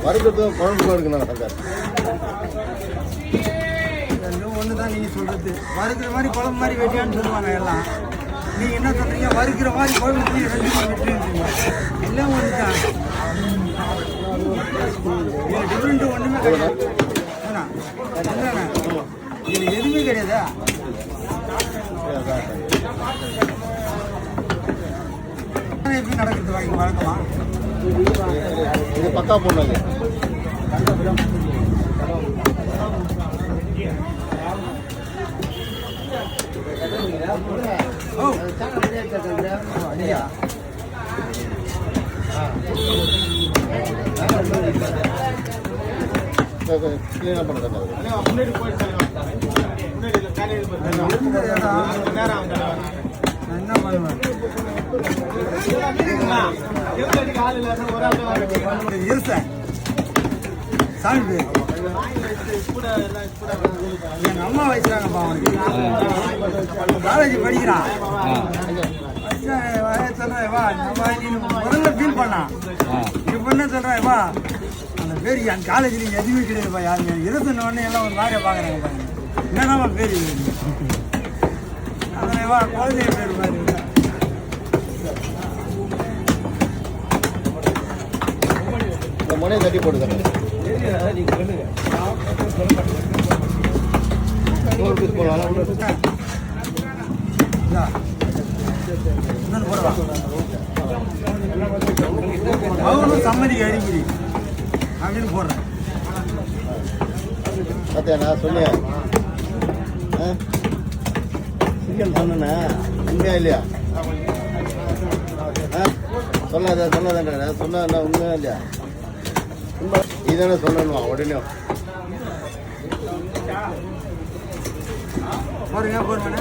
வறுக்கிறது குழம்பு இருக்குண்ணா சார். ஒன்று தான் நீங்கள் சொல்கிறது. வறுக்கிற மாதிரி குழம்பு மாதிரி வெட்டியான்னு சொல்லுவாங்க எல்லாம். நீங்கள் என்ன சொல்கிறீங்க? வறுக்கிற மாதிரி குழம்பு நீங்கள் ரெண்டு மாதிரி வெட்டின்னு எல்லாம் ஒன்று தான். இதில் டிஃப்ரெண்ட்டு ஒன்றுமே கிடையாது. என்னண்ணா இதில் எதுவுமே கிடையாதா? எப்படி நடக்குது வாங்கி வழக்கமா? இது பக்கா போடலாங்க. ஐயா கிளீனாக பண்ணுறேன். என்ன பண்ணுவேன்? சாமி பேர் எங்கள் அம்மா வயசுறாங்கப்பா. அவனுக்கு காலேஜ் படிக்கிறான். சொல்கிறேன் வா நம்ம முதல்ல ஃபீல் பண்ணான். இப்போ என்ன சொல்கிறேன் வா அந்த பேர் என் காலேஜில் எதுவுமே கிடையாதுப்பா. யாருங்க இருபத்தொன்னு எல்லாம் ஒரு மாதிரியை பார்க்குறாங்க பாருங்க. என்னன்னா பேர் அதான் வா குழந்தைய பேர் மாதிரி முனையை தட்டி போட்டுக்கிறேன். அவனும் சம்மதிக்கு அடிக்கடி அப்படின்னு போடுறேன். பார்த்தியா நான் சொன்னேன் சிக்கன் சொன்னேண்ணா உண்மையா இல்லையா? சொல்லாதேன்டா சொன்னா உண்மையா இல்லையா? இதானே சொல்லணுமா உடனே போடுங்க போடுங்க.